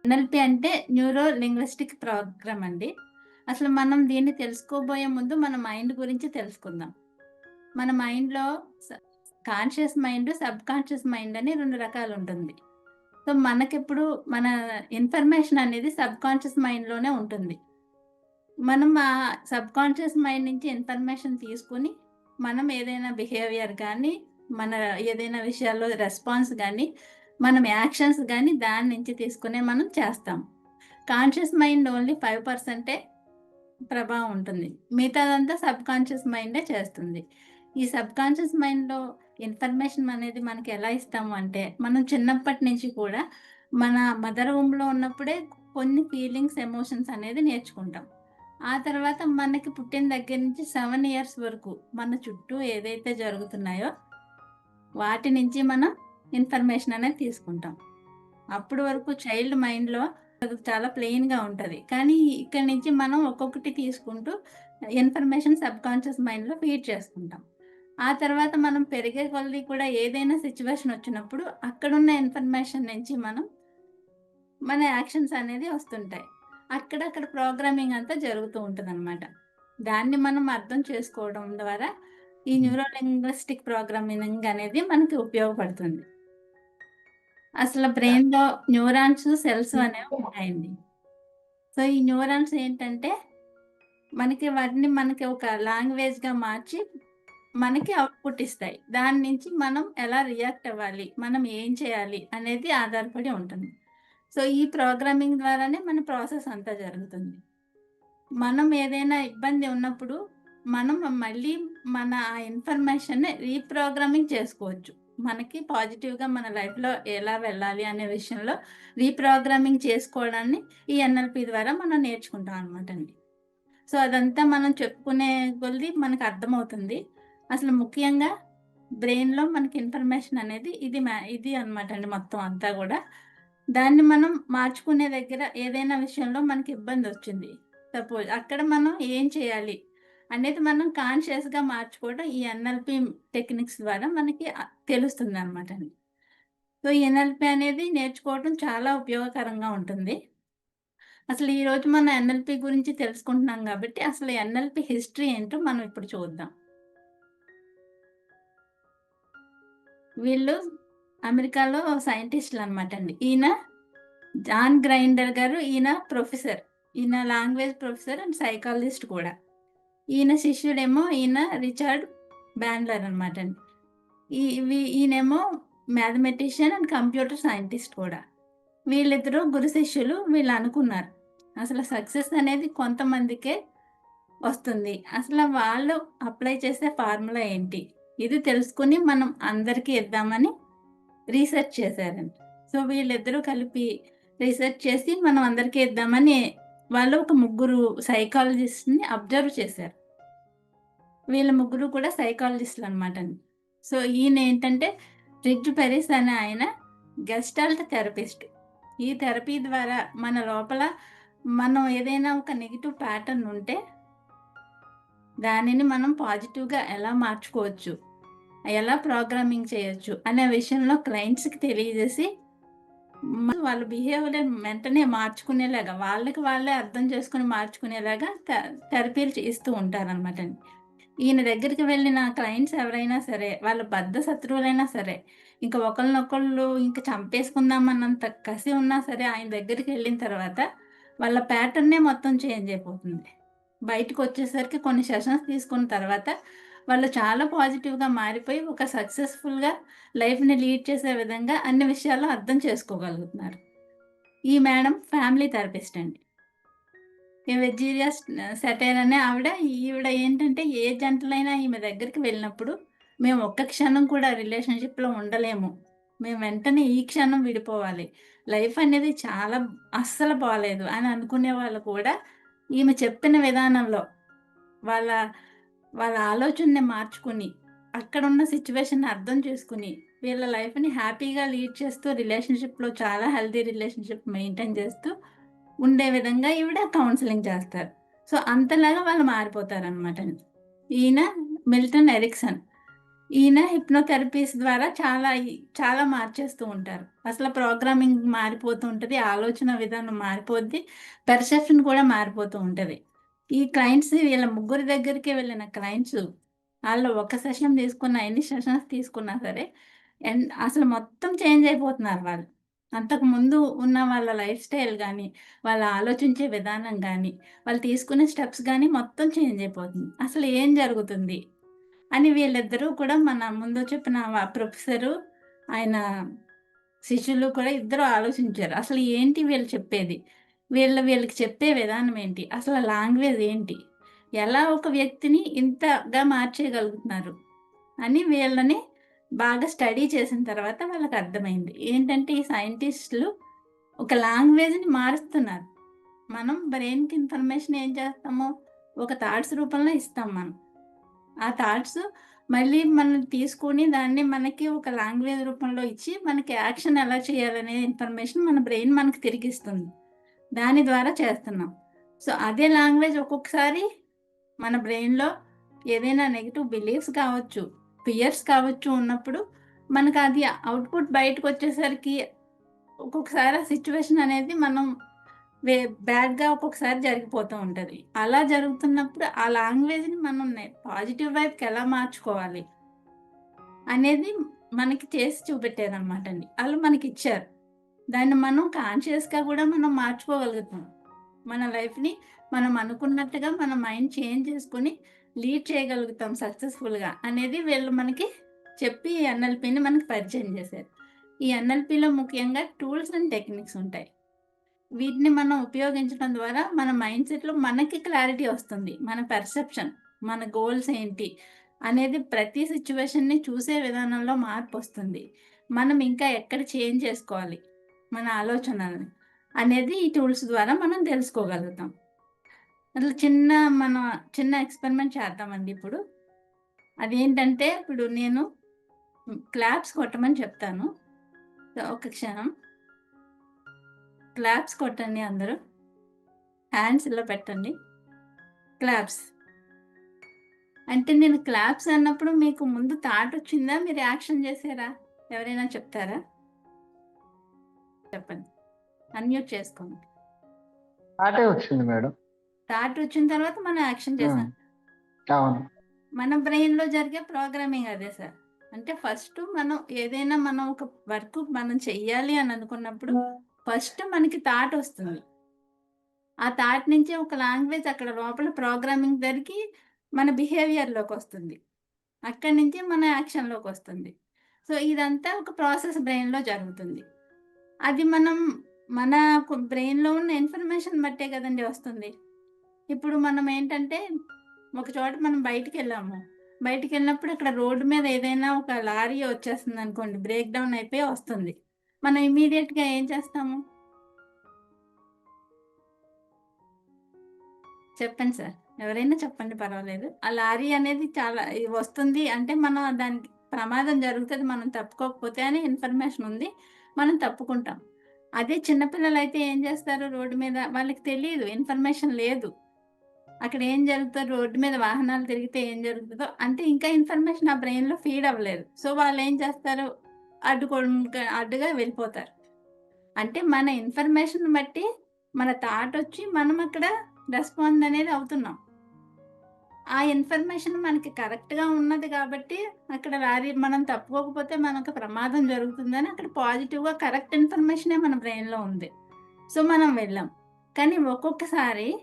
NLP అంటే neuro linguistic programme అండి. అసలు మనం దీన్ని తెలుసుకోబోయే ముందు మన మైండ్ గురించి తెలుసుకుందాం. మన మైండ్‌లో స కాన్షియస్ మైండ్, సబ్‌కాన్షియస్ మైండ్ అని 2 రకాలుంటుంది. సో, మనకెప్పుడు మన ఇన్ఫర్మేషన్ అనేది సబ్‌కాన్షియస్ మైండ్‌లోనే ఉంటుంది. మనం ఆ సబ్‌కాన్షియస్ మైండ్ నుంచి ఇన్ఫర్మేషన్ తీసుకొని, మనం ఏదైనా బిహేవియర్ గానీ, మన ఏదైనా విషయాల్లో రెస్పాన్స్ గానీ, మనం యాక్షన్స్ గానీ దాని నుంచి తీసుకునే మనం చేస్తాం. కాన్షియస్ మైండ్ ఓన్లీ 5% ప్రభావం ఉంటుంది. మిగతాదంతా సబ్‌కాన్షియస్ మైండే చేస్తుంది. ఈ సబ్‌కాన్షియస్ మైండ్‌లో ఇన్ఫర్మేషన్ అనేది మనకి ఎలా ఇస్తాము అంటే, మనం చిన్నప్పటి నుంచి కూడా మన మదర్ వూమ్‌లో ఉన్నప్పుడే కొన్ని ఫీలింగ్స్, ఎమోషన్స్ అనేది నేర్చుకుంటాం. ఆ తర్వాత మనకి పుట్టిన దగ్గర నుంచి 7 ఇయర్స్ వరకు మన చుట్టూ ఏదైతే జరుగుతున్నాయో, వాటి నుంచి మనం ఇన్ఫర్మేషన్ అనేది తీసుకుంటాం. అప్పటి వరకు చైల్డ్ మైండ్‌లో అది చాలా ప్లెయిన్‌గా ఉంటది. కానీ ఇక్కడి నుంచి మనం ఒక్కొక్కటి తీసుకుంటూ ఇన్ఫర్మేషన్ సబ్‌కాన్షియస్ మైండ్‌లో ఫీడ్ చేసుకుంటాం. ఆ తర్వాత మనం పెరిగే కొద్దీ కూడా ఏదైనా సిట్యుయేషన్ వచ్చినప్పుడు అక్కడున్న ఇన్ఫర్మేషన్ నుంచి మన యాక్షన్స్ అనేది వస్తుంటాయి. అక్కడక్కడ ప్రోగ్రామింగ్ అంతా జరుగుతూ ఉంటదనమాట. దాన్ని మనం అర్థం చేసుకోవడం ద్వారా ఈ న్యూరో లింగ్విస్టిక్ ప్రోగ్రామింగ్ అనేది మనకి ఉపయోగపడుతుంది. అసలు బ్రెయిన్‌లో న్యూరాన్స్, సెల్స్ అనేవి ఉంటాయండి. సో, ఈ న్యూరాన్స్ ఏంటంటే, వాటిని ఒక లాంగ్వేజ్‌గా మార్చి, మనకి అవుట్‌పుట్ ఇస్తాయి. దాని నుంచి మనం ఎలా రియాక్ట్ అవ్వాలి, మనం ఏం చేయాలి అనేది ఆధారపడి ఉంటుంది. సో, ఈ ప్రోగ్రామింగ్ ద్వారానే మన ప్రాసెస్ అంతా జరుగుతుంది. మనం ఏదైనా ఇబ్బంది ఉన్నప్పుడు, మనం మళ్ళీ మన ఆ ఇన్ఫర్మేషన్‌ని రీప్రోగ్రామింగ్ చేసుకోవచ్చు. మనకి పాజిటివ్‌గా మన లైఫ్‌లో ఎలా వెళ్ళాలి అనే విషయంలో రీప్రోగ్రామింగ్ చేసుకోవడాన్ని ఈ ఎన్ఎల్‌పి ద్వారా మనం నేర్చుకుంటాం అనమాటండి. సో, అదంతా మనం చెప్పుకునే కొలిది మనకర్థమవుతుంది. అసలు ముఖ్యంగా బ్రెయిన్‌లో మనకి ఇన్ఫర్మేషన్ అనేది ఇది అనమాటండి మొత్తం అంతా గూడా. దాన్ని మనం మార్చుకునే దగ్గర ఏదైనా విషయంలో మనకి ఇబ్బందొచ్చింది. సపోజ్ అక్కడ మనం ఏం చేయాలి అనేది మనం కాన్షియస్‌గా మార్చుకోవడం ఈ ఎన్ఎల్‌పి టెక్నిక్స్ ద్వారా మనకి తెలుస్తుందనమాటండి. సో, ఈ ఎన్ఎల్‌పి అనేది నేర్చుకోవడం చాలా ఉపయోగకరంగా ఉంటుంది. అసలు ఈరోజు మనం ఎన్ఎల్‌పి గురించి తెలుసుకుంటున్నాం గాబట్టి, అసలు ఎన్ఎల్‌పి హిస్టరీ ఏంటో మనం ఇప్పుడు చూద్దాం. వీళ్ళు అమెరికాలో సైంటిస్టులనమాటండి. ఈయన జాన్ గ్రైండర్ గారు. ఈయన ప్రొఫెసర్. ఈయన లాంగ్వేజ్ ప్రొఫెసర్ అండ్ సైకాలజిస్ట్ కూడా. ఈయన శిష్యుడేమో రిచర్డ్ బ్యాండ్లర్ అనమాటండి. ఈయనేమో మ్యాథమెటిషియన్ అండ్ కంప్యూటర్ సైంటిస్ట్ కూడా. వీళ్ళిద్దరూ గురు శిష్యులు. వీళ్ళనుకున్నారు, అసలు సక్సెస్ అనేది కొంతమందికే వస్తుంది. అసలు వాళ్ళు అప్లై చేసే ఫార్ములా ఏంటి? ఇది తెలుసుకొని మనం అందరికీ ఇద్దామని రీసెర్చ్ చేశారండి. సో, వీళ్ళిద్దరూ కలిపి రీసెర్చ్ చేసి మనం అందరికీ ఇద్దామని వాళ్ళు ఒక ముగ్గురు సైకాలజిస్ట్‌ని అబ్జర్వ్ చేశారు. వీళ్ళ ముగ్గురు కూడా సైకాలజిస్ట్‌లనమాటండి. సో, ఈయనేంటంటే రిగ్డ్ పెరిస్ అనే ఆయన గెస్టాల్ట్ థెరపిస్ట్. ఈ థెరపీ ద్వారా మన లోపల మనం ఏదైనా ఒక నెగెటివ్ ప్యాటర్న్ ఉంటే దానిని మనం పాజిటివ్‌గా ఎలా మార్చుకోవచ్చు, ఎలా ప్రోగ్రామింగ్ చేయొచ్చు అనే విషయంలో క్లయింట్స్‌కి తెలియజేసి, వాళ్ళ బిహేవియర్ వెంటనే మార్చుకునేలాగా, వాళ్ళకి వాళ్ళే అర్థం చేసుకొని మార్చుకునేలాగా థెరపీలు ఇస్తూ ఉంటారనమాటండి. ఈయన దగ్గరికి వెళ్ళిన క్లయింట్స్ ఎవరైనా సరే, వాళ్ళ బద్ధ శత్రువులైనా సరే, ఇంక ఒకళ్ళనొకళ్ళు ఇంక చంపేసుకుందామన్నంత కసి ఉన్నా సరే, ఆయన దగ్గరికెళ్ళిన తర్వాత వాళ్ళ ప్యాటర్నే మొత్తం చేంజ్ అయిపోతుంది. బయటకొచ్చేసరికి కొన్ని సెషన్స్ తీసుకున్న తర్వాత వాళ్ళు చాలా పాజిటివ్‌గా మారిపోయి ఒక సక్సెస్‌ఫుల్‌గా లైఫ్‌ని లీడ్ చేసే విధంగా అన్ని విషయాల్లో అర్థం చేసుకోగలుగుతున్నారు. ఈ మేడం ఫ్యామిలీ థెరపిస్ట్ అండి. ఈ వెజ్జీరియా సెటైర్ అనే ఈవిడ ఏంటంటే ఏ జంటలైనా ఈమె దగ్గరికి వెళ్ళినప్పుడు, మేము ఒక్క క్షణం కూడా రిలేషన్‌షిప్‌లో ఉండలేము. మేము వెంటనే ఈ క్షణం విడిపోవాలి. లైఫ్ అనేది చాలా అస్సలు బాలేదు అని అనుకునే వాళ్ళు కూడా ఈమె చెప్పిన విధానంలో వాళ్ళ వాళ్ళ ఆలోచనని మార్చుకొని, అక్కడున్న సిట్యుయేషన్‌ని అర్థం చేసుకొని, వీళ్ళ లైఫ్‌ని హ్యాపీగా లీడ్ చేస్తూ రిలేషన్‌షిప్‌లో చాలా హెల్తీ రిలేషన్‌షిప్ మెయింటైన్ చేస్తూ ఉండే విధంగా ఈవిడ కౌన్సెలింగ్ చేస్తారు. సో, అంతలాగా వాళ్ళు మారిపోతారనమాటండి. ఈయన మిల్టన్ ఎరిక్సన్. ఈయన హిప్నోథెరపీస్ ద్వారా చాలా మార్చేస్తూ ఉంటారు. అసలు ప్రోగ్రామింగ్ మారిపోతూ ఉంటది. ఆలోచన విధానం మారిపోద్ది. పెర్సెప్షన్ కూడా మారిపోతూ ఉంటది. ఈ క్లయింట్స్ వీళ్ళ ముగ్గురి దగ్గరికే వెళ్ళిన క్లయింట్స్ ఆళ్ళు ఒక సెషన్ తీసుకున్న, ఎన్ని సెషన్స్ తీసుకున్నా సరే అసలు మొత్తం చేంజ్ అయిపోతున్నారు వాళ్ళు. అంతకుముందు ఉన్న వాళ్ళ లైఫ్ స్టైల్ గానీ, వాళ్ళు ఆలోచించే విధానం గానీ, వాళ్ళు తీసుకునే స్టెప్స్ గానీ మొత్తం చేంజ్ అయిపోతుంది. అసలు ఏం జరుగుతుంది? అని వీళ్ళిద్దరూ కూడా మన ముందు చెప్పిన ప్రొఫెసరు, ఆయన శిష్యులు కూడా ఇద్దరు ఆలోచించారు. అసలు ఏంటి వీళ్ళు చెప్పేది? వీళ్ళకి చెప్పే విధానం ఏంటి? అసలు లాంగ్వేజ్ ఏంటి? ఎలా ఒక వ్యక్తిని ఇంతగా మార్చేయగలుగుతున్నారు? అని వీళ్ళని బాగా స్టడీ చేసిన తర్వాత వాళ్ళకర్థమైంది. ఏంటంటే ఈ సైంటిస్టులు ఒక లాంగ్వేజ్‌ని మారుస్తున్నారు. మనం బ్రెయిన్‌కి ఇన్ఫర్మేషన్ ఏం చేస్తాము? ఒక థాట్స్ రూపంలో ఇస్తాం మనం. ఆ థాట్స్ మళ్ళీ మనం తీసుకొని దాన్ని మనకి ఒక లాంగ్వేజ్ రూపంలో ఇచ్చి, మనకి యాక్షన్ ఎలా చేయాలనే ఇన్ఫర్మేషన్ మన బ్రెయిన్ మనకు తిరిగిస్తుంది. దాని ద్వారా చేస్తున్నాం. సో, అదే లాంగ్వేజ్ ఒక్కొక్కసారి మన బ్రెయిన్‌లో ఏదైనా నెగెటివ్ బిలీఫ్స్ కావచ్చు, ఫియర్స్ కావచ్చు ఉన్నప్పుడు, మనకది అవుట్‌పుట్ బయటకొచ్చేసరికి ఒక్కొక్కసారి ఆ సిట్యుయేషన్ అనేది మనం బ్యాడ్‌గా ఒక్కొక్కసారి జరిగిపోతూ ఉంటది. అలా జరుగుతున్నప్పుడు ఆ లాంగ్వేజ్‌ని మనం పాజిటివ్ వైపుకెలా మార్చుకోవాలి అనేది మనకి చేసి చూపెట్టారనమాటండి. ఆళ్ళు మనకిచ్చారు. దాన్ని మనం కాన్షియస్‌గా గూడా మనం మార్చుకోగలుగుతాం. మన లైఫ్‌ని మనం అనుకున్నట్టుగా మన మైండ్ చేంజ్ చేసుకొని లీడ్ చేయగలుగుతాం సక్సెస్‌ఫుల్‌గా అనేది వీళ్ళు మనకి చెప్పి ఎన్ఎల్‌పీని మనకి పరిచయం చేశారు. ఈ ఎన్ఎల్‌పీలో ముఖ్యంగా టూల్స్ అండ్ టెక్నిక్స్ ఉంటాయి. వీటిని మనం ఉపయోగించడం ద్వారా మన మైండ్ సెట్‌లో మనకి క్లారిటీ వస్తుంది. మన పర్సెప్షన్, మన గోల్స్ ఏంటి అనేది ప్రతి సిట్యుయేషన్‌ని చూసే విధానంలో మార్పొస్తుంది. మనం ఇంకా ఎక్కడ చేంజ్ చేసుకోవాలి మన ఆలోచనల్ని అనేది ఈ టూల్స్ ద్వారా మనం తెలుసుకోగలుగుతాం. అట్లా మన చిన్న ఎక్స్‌పెరిమెంట్ చేద్దామండి ఇప్పుడు. అదేంటంటే ఇప్పుడు నేను క్లాప్స్ కొట్టమని చెప్తాను. ఒక క్షణం. క్లాప్స్ కొట్టండి అందరూ. హ్యాండ్స్ ఇలా పెట్టండి. క్లాప్స్. అంటే నేను క్లాప్స్ అన్నప్పుడు మీకు ముందు థాట్ వచ్చిందా? మీరు యాక్షన్ చేసారా? ఎవరైనా చెప్తారా? చెప్పండి. అన్‌మ్యూట్ చేసుకోండి. థాటే వచ్చింది మేడం. థాట్ వచ్చిన తర్వాత మనం యాక్షన్ హ్మ్. చేసాం. అవును. మన బ్రెయిన్‌లో జరిగే ప్రోగ్రామింగ్ అదే సార్. అంటే ఫస్ట్ మనం ఒక వర్క్ మనం చెయ్యాలి అని అనుకున్నప్పుడు ఫస్ట్ మనకి థాట్ వస్తుంది. ఆ థాట్ నుంచి ఒక లాంగ్వేజ్ అక్కడ లోపల ప్రోగ్రామింగ్ జరిగి మన బిహేవియర్‌లోకొస్తుంది. అక్కడి నుంచి మన యాక్షన్‌లోకొస్తుంది. సో, ఇదంతా ఒక ప్రాసెస్ బ్రెయిన్‌లో జరుగుతుంది. అది మన బ్రెయిన్‌లో ఉన్న ఇన్ఫర్మేషన్ బట్టే కదండీ వస్తుంది. ఇప్పుడు మనం ఏంటంటే, ఒక చోట మనం బయటికెళ్ళాము. బయటికెళ్ళినప్పుడు అక్కడ రోడ్డు మీద ఏదైనా ఒక లారీ వచ్చేస్తుందనుకోండి, బ్రేక్ డౌన్ అయిపోయి వస్తుంది. మనం ఇమ్మీడియేట్‌గా ఏం చేస్తాము? చెప్పండి సార్. ఎవరైనా చెప్పండి పర్వాలేదు. ఆ లారీ అనేది వస్తుంది అంటే మనం దానికి ప్రమాదం జరుగుతది. మనం తప్పుకోకపోతే అని ఇన్ఫర్మేషన్ ఉంది. మనం తప్పుకుంటాం. అదే చిన్న పిల్లలైతే ఏం చేస్తారు రోడ్డు మీద వాళ్ళకి తెలీదు. ఇన్ఫర్మేషన్ లేదు. అక్కడ ఏం జరుగుతదో రోడ్డు మీద వాహనాలు తిరిగితే ఏం జరుగుతదో అంటే ఇంకా ఇన్ఫర్మేషన్ ఆ బ్రెయిన్‌లో ఫీడ్ అవ్వలేదు. సో, వాళ్ళేం చేస్తారు అడ్డుగా వెళ్ళిపోతారు. అంటే మన ఇన్ఫర్మేషన్ బట్టి మన థాటొచ్చి మనం అక్కడ రెస్పాండ్ అనేది అవుతున్నాం. ఆ ఇన్ఫర్మేషన్ మనకి కరెక్ట్‌గా ఉన్నది కాబట్టి, అక్కడ మనం తప్పుకోకపోతే మనకు ప్రమాదం జరుగుతుందని అక్కడ పాజిటివ్‌గా కరెక్ట్ ఇన్ఫర్మేషనే మన బ్రెయిన్‌లో ఉంది. సో, మనం వెళ్ళాం. కానీ ఒక్కొక్కసారి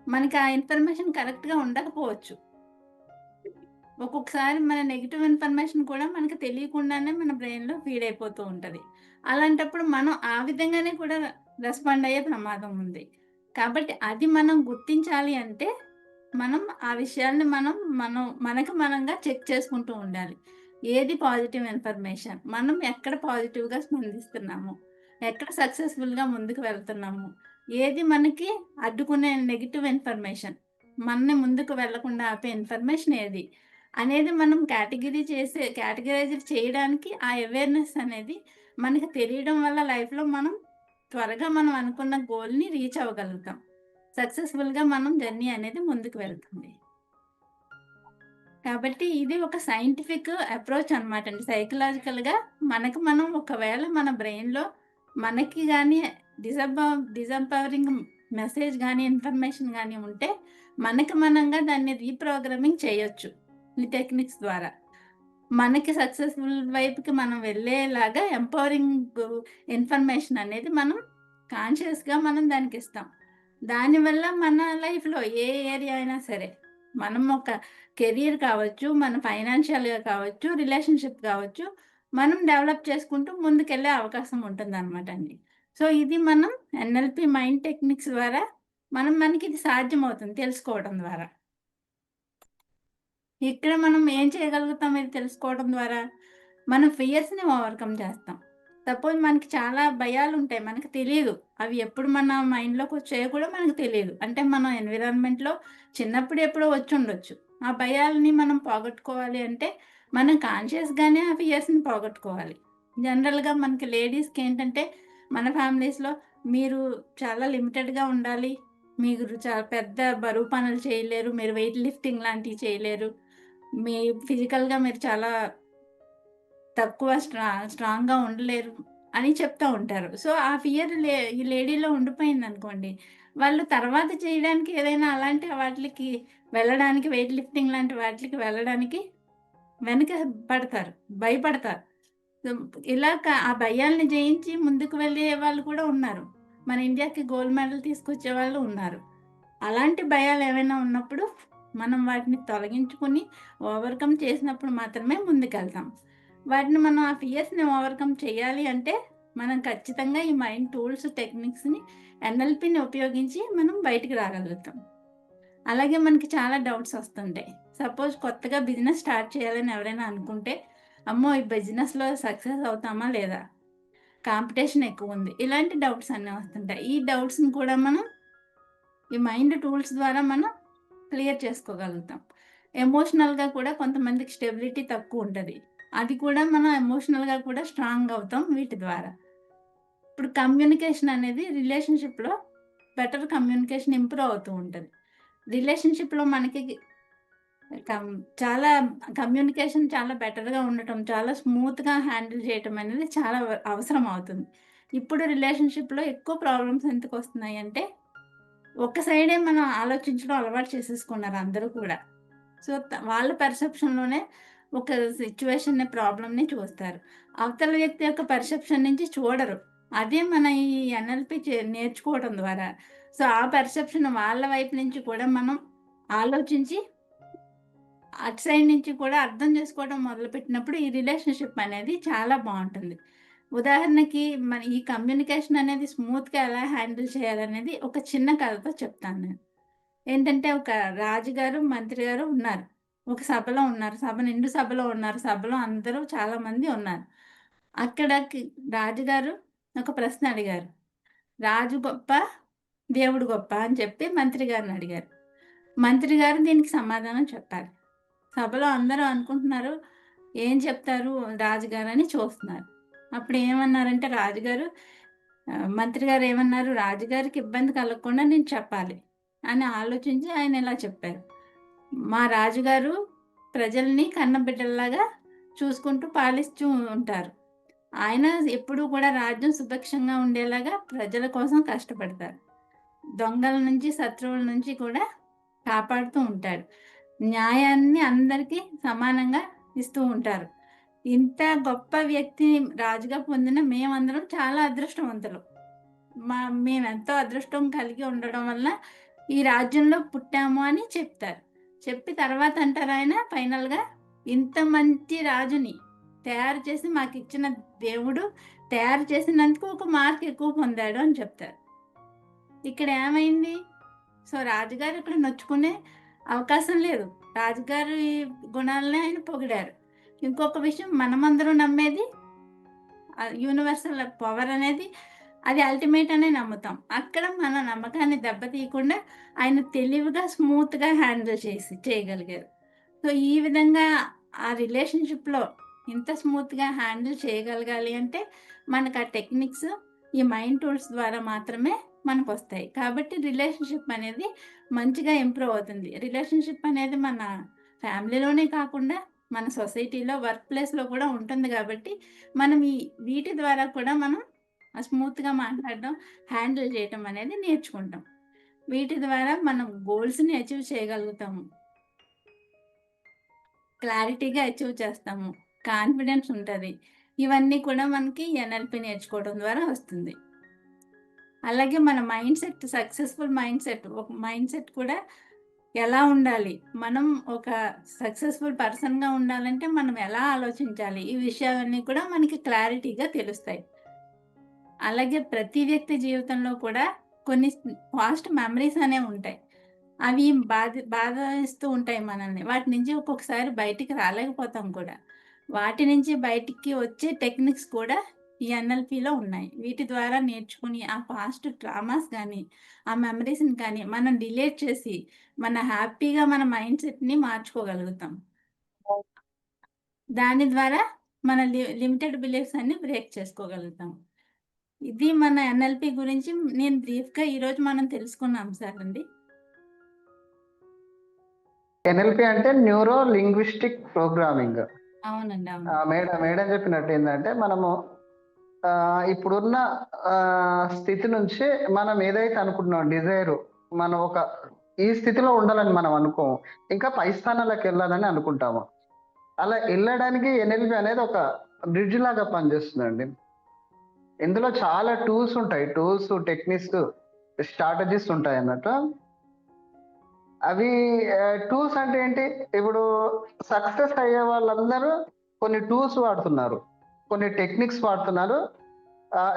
మనకి ఆ ఇన్ఫర్మేషన్ కరెక్ట్‌గా ఉండకపోవచ్చు. ఒక్కొక్కసారి మన నెగెటివ్ ఇన్ఫర్మేషన్ కూడా మనకు తెలియకుండానే మన బ్రెయిన్‌లో ఫీడ్ అయిపోతూ ఉంటది. అలాంటప్పుడు మనం ఆ విధంగానే కూడా రెస్పాండ్ అయ్యే ప్రమాదం ఉంది. కాబట్టి అది మనం గుర్తించాలి అంటే, మనం ఆ విషయాల్ని మనకు మనంగా చెక్ చేసుకుంటూ ఉండాలి. ఏది పాజిటివ్ ఇన్ఫర్మేషన్? మనం ఎక్కడ పాజిటివ్‌గా స్పందిస్తున్నాము? ఎక్కడ సక్సెస్‌ఫుల్‌గా ముందుకు వెళ్తున్నాము? ఏది మనకి అడ్డుకునే నెగెటివ్ ఇన్ఫర్మేషన్? మనని ముందుకు వెళ్ళకుండా ఆపే ఇన్ఫర్మేషన్ ఏది? అనేది మనం కేటగరైజ్ చేయడానికి ఆ అవేర్‌నెస్ అనేది మనకు తెలియడం వల్ల లైఫ్‌లో త్వరగా మనం అనుకున్న గోల్‌ని రీచ్ అవ్వగలుగుతాం. సక్సెస్‌ఫుల్‌గా మనం జర్నీ అనేది ముందుకు వెళ్తుంది. కాబట్టి ఇది ఒక సైంటిఫిక్ అప్రోచ్ అనమాట అండి. సైకలాజికల్‌గా మనకు మనం ఒకవేళ మన బ్రెయిన్‌లో మనకి గాని డిసంపవరింగ్ మెసేజ్ గాని, ఇన్ఫర్మేషన్ గాని ఉంటే మనకి మనంగా దాన్ని రీప్రోగ్రామింగ్ చేయొచ్చు ఈ టెక్నిక్స్ ద్వారా. మనకి సక్సెస్‌ఫుల్ వైపుకి మనం వెళ్ళేలాగా ఎంపవరింగ్ ఇన్ఫర్మేషన్ అనేది మనం కాన్షియస్‌గా మనం దానికిస్తాం. దానివల్ల మన లైఫ్‌లో ఏ ఏరియా అయినా సరే, మనం ఒక కెరియర్ కావచ్చు, మన ఫైనాన్షియల్‌గా కావచ్చు, రిలేషన్‌షిప్ కావచ్చు, మనం డెవలప్ చేసుకుంటూ ముందుకెళ్ళే అవకాశం ఉంటుందనమాట అండి. సో, ఇది మనం ఎన్ఎల్‌పి మైండ్ టెక్నిక్స్ ద్వారా మనకిది సాధ్యమవుతుంది తెలుసుకోవడం ద్వారా. ఇక్కడ మనం ఏం చేయగలుగుతాం ఇది తెలుసుకోవడం ద్వారా? మనం ఫియర్స్‌ని ఓవర్‌కమ్ చేస్తాం. సపోజ్ మనకి చాలా భయాలుంటాయి. మనకు తెలీదు. అవి ఎప్పుడు మన మైండ్‌లోకొచ్చాయో కూడా మనకు తెలీదు. అంటే మన ఎన్విరాన్మెంట్‌లో చిన్నప్పుడు ఎప్పుడో వచ్చుండొచ్చు. ఆ భయాల్ని మనం పోగొట్టుకోవాలి అంటే, మనం కాన్షియస్‌గానే ఆ ఫియర్స్‌ని పోగొట్టుకోవాలి. జనరల్‌గా మనకి లేడీస్‌కేంటంటే, మన ఫ్యామిలీస్‌లో మీరు చాలా లిమిటెడ్‌గా ఉండాలి. మీరు చాలా పెద్ద బరువు పనులు చేయలేరు. మీరు వెయిట్ లిఫ్టింగ్ లాంటివి చేయలేరు. మీ ఫిజికల్‌గా మీరు చాలా తక్కువ స్ట్రాంగ్‌గా ఉండలేరు అని చెప్తా ఉంటారు. సో, ఆ ఫియర్ ఈ లేడీలో ఉండిపోయిందనుకోండి, వాళ్ళు తర్వాత చేయడానికి ఏదైనా అలాంటి వాటిలకి వెళ్ళడానికి వెయిట్ లిఫ్టింగ్ లాంటి వాటిలకి వెళ్ళడానికి వెనక పడతారు. భయపడతారు. సో, ఆ భయాల్ని జయించి ముందుకు వెళ్ళే వాళ్ళు కూడా ఉన్నారు. మన ఇండియాకి గోల్డ్ మెడల్ తీసుకొచ్చే వాళ్ళు ఉన్నారు. అలాంటి భయాలేవైనా ఉన్నప్పుడు మనం వాటిని తొలగించుకొని ఓవర్‌కమ్ చేసినప్పుడు మాత్రమే ముందుకెళ్తాం. మనం ఆ ఫియర్స్‌ని ఓవర్‌కమ్ చేయాలి అంటే, మనం ఖచ్చితంగా ఈ మైండ్ టూల్స్, టెక్నిక్స్‌ని ఎన్ఎల్‌పిని ఉపయోగించి మనం బయటికి రాగలుగుతాం. అలాగే మనకి చాలా డౌట్స్ వస్తుంటాయి. సపోజ్ కొత్తగా బిజినెస్ స్టార్ట్ చేయాలని ఎవరైనా అనుకుంటే, అమ్మో! ఈ బిజినెస్‌లో సక్సెస్ అవుతామా లేదా? కాంపిటీషన్ ఎక్కువుంది. ఇలాంటి డౌట్స్ అన్నీ వస్తుంటాయి. ఈ డౌట్స్‌ని కూడా మనం ఈ మైండ్ టూల్స్ ద్వారా మనం క్లియర్ చేసుకోగలుగుతాం. ఎమోషనల్‌గా కూడా కొంతమందికి స్టెబిలిటీ తక్కువుంటది. అది కూడా మనం ఎమోషనల్‌గా కూడా స్ట్రాంగ్ అవుతాం వీటి ద్వారా. ఇప్పుడు కమ్యూనికేషన్ అనేది రిలేషన్‌షిప్‌లో బెటర్ కమ్యూనికేషన్ ఇంప్రూవ్ అవుతూ ఉంటది. రిలేషన్‌షిప్‌లో మనకి కం చాలా కమ్యూనికేషన్ చాలా బెటర్‌గా ఉండటం, చాలా స్మూత్‌గా హ్యాండిల్ చేయటం అనేది చాలా అవసరం అవుతుంది. ఇప్పుడు రిలేషన్‌షిప్‌లో ఎక్కువ ప్రాబ్లమ్స్ ఎందుకొస్తున్నాయంటే ఒక సైడే మనం ఆలోచించడం అలవాటు చేసేసుకున్నారు అందరూ కూడా. సో, వాళ్ళ పర్సెప్షన్‌లోనే ఒక సిట్యుయేషన్‌ని, ప్రాబ్లమ్‌ని చూస్తారు. అవతల వ్యక్తి యొక్క పర్సెప్షన్ నుంచి చూడరు. అదే మన ఈ ఎన్ఎల్‌పి నేర్చుకోవడం ద్వారా సో, ఆ పర్సెప్షన్ వాళ్ళ వైపు నుంచి కూడా మనం ఆలోచించి, అటు సైడ్ నుంచి కూడా అర్థం చేసుకోవడం మొదలుపెట్టినప్పుడు ఈ రిలేషన్‌షిప్ అనేది చాలా బావుంటుంది. ఉదాహరణకి మన ఈ కమ్యూనికేషన్ అనేది స్మూత్‌గా ఎలా హ్యాండిల్ చేయాలనేది ఒక చిన్న కథతో చెప్తాను నేను. ఏంటంటే ఒక రాజుగారు, మంత్రి గారు ఉన్నారు. ఒక సభలో ఉన్నారు. నిండు సభలో ఉన్నారు. సభలో అందరూ చాలామంది ఉన్నారు. అక్కడకి రాజుగారు ఒక ప్రశ్న అడిగారు. రాజు గొప్ప, దేవుడు గొప్ప అని చెప్పి మంత్రి గారిని అడిగారు. మంత్రి గారు దీనికి సమాధానం చెప్పాలి. సభలో అందరూ అనుకుంటున్నారు, ఏం చెప్తారు రాజుగారని చూస్తున్నారు. అప్పుడు ఏమన్నారంటే రాజుగారు మంత్రి గారు ఏమన్నారు, రాజుగారికి ఇబ్బంది కలగకుండా నేను చెప్పాలి అని ఆలోచించి ఆయన ఇలా చెప్పారు. మా రాజుగారు ప్రజల్ని కన్నబిడ్డల్లాగా చూసుకుంటూ పాలిస్తూ ఉంటారు. ఆయన ఎప్పుడూ కూడా రాజ్యం సుభిక్షంగా ఉండేలాగా ప్రజల కోసం కష్టపడతారు. దొంగల నుంచి, శత్రువుల నుంచి కూడా కాపాడుతూ ఉంటాడు. న్యాయాన్ని అందరికీ సమానంగా ఇస్తూ ఉంటారు. ఇంత గొప్ప వ్యక్తిని రాజుగా పొందిన మేమందరం చాలా అదృష్టవంతులం. మేమెంతో అదృష్టం కలిగి ఉండడం వల్ల ఈ రాజ్యంలో పుట్టాము అని చెప్తారు. చెప్పి తర్వాత అంటారాయన ఫైనల్‌గా ఇంత మంచి రాజుని తయారు చేసి మాకిచ్చిన దేవుడు తయారు చేసినందుకు ఒక మార్క్ ఎక్కువ పొందాడు అని చెప్తారు. ఇక్కడ ఏమైంది? సో, రాజుగారు ఇక్కడ నొచ్చుకునే అవకాశం లేదు. రాజుగారి గుణాలనే ఆయన పొగిడారు. ఇంకొక విషయం మనమందరం నమ్మేది యూనివర్సల్ పవర్ అనేది అది అల్టిమేట్ అనే నమ్ముతాం. అక్కడ మన నమ్మకాన్ని దెబ్బతీయకుండా ఆయన తెలివిగా, స్మూత్‌గా హ్యాండిల్ చేయగలిగారు. సో, ఈ విధంగా ఆ రిలేషన్‌షిప్‌లో ఇంత స్మూత్‌గా హ్యాండిల్ చేయగలగాలి అంటే మనకు ఆ టెక్నిక్స్, ఈ మైండ్ టూల్స్ ద్వారా మాత్రమే మనకొస్తాయి. కాబట్టి రిలేషన్‌షిప్ అనేది మంచిగా ఇంప్రూవ్ అవుతుంది. రిలేషన్‌షిప్ అనేది మన ఫ్యామిలీలోనే కాకుండా మన సొసైటీలో, వర్క్ ప్లేస్‌లో కూడా ఉంటుంది కాబట్టి, మనం వీటి ద్వారా కూడా మనం స్మూత్‌గా మాట్లాడడం, హ్యాండిల్ చేయటం అనేది నేర్చుకుంటాం. వీటి ద్వారా మనం గోల్స్‌ని అచీవ్ చేయగలుగుతాము. క్లారిటీగా అచీవ్ చేస్తాము. కాన్ఫిడెన్స్ ఉంటది. ఇవన్నీ కూడా మనకి ఎన్ఎల్‌పి నేర్చుకోవడం ద్వారా వస్తుంది. అలాగే మన సక్సెస్‌ఫుల్ ఒక మైండ్ సెట్ కూడా ఎలా ఉండాలి? మనం ఒక సక్సెస్‌ఫుల్ పర్సన్‌గా ఉండాలంటే మనం ఎలా ఆలోచించాలి? ఈ విషయాలన్నీ కూడా మనకి క్లారిటీగా తెలుస్తాయి. అలాగే ప్రతి వ్యక్తి జీవితంలో కూడా కొన్ని పాస్ట్ మెమరీస్ అనేవి ఉంటాయి. అవి బాధిస్తూ ఉంటాయి మనల్ని. వాటి నుంచి ఒక్కొక్కసారి బయటికి రాలేకపోతాం కూడా. వాటి నుంచి బయటికి వచ్చే టెక్నిక్స్ కూడా ఈ ఎన్ఎల్‌పిలో ఉన్నాయి. వీటి ద్వారా నేర్చుకుని ఆ పాస్ట్ ట్రామాస్ గానీ, ఆ మెమరీస్‌ని కానీ మనం డిలీట్ చేసి, హ్యాపీగా మన మైండ్ సెట్‌ని మార్చుకోగలుగుతాం. దాని ద్వారా మన లిమిటెడ్ బిలీఫ్స్ అన్నీ బ్రేక్ చేసుకోగలుగుతాం. ఇది మన ఎన్ఎల్‌పి గురించి నేను బ్రీఫ్‌గా ఈరోజు మనం తెలుసుకున్న అంశాలండి. ఎన్ఎల్పి అంటే న్యూరో లింగ్విస్టిక్ ప్రోగ్రామింగ్. అవునండి. అవును. మేడం మేడం చెప్పినట్టు ఏంటంటే మనము ఇప్పుడున్న స్థితి నుంచి మనం ఏదైతే అనుకుంటున్నాం డిజైరు, మనం ఈ స్థితిలో ఉండాలని మనం అనుకోము. ఇంకా పై స్థానాలకు వెళ్ళాలని అనుకుంటాము. అలా వెళ్ళడానికి ఎన్ఎల్పి అనేది ఒక బ్రిడ్జ్ లాగా పనిచేస్తుందండి. ఇందులో చాలా టూల్స్ ఉంటాయి. టెక్నిక్స్, స్ట్రాటజీస్ ఉంటాయి అన్నట్టు. అవి టూల్స్ అంటే ఏంటి? ఇప్పుడు సక్సెస్ అయ్యే వాళ్ళందరూ కొన్ని టూల్స్ వాడుతున్నారు, కొన్ని టెక్నిక్స్ వాడుతున్నారు,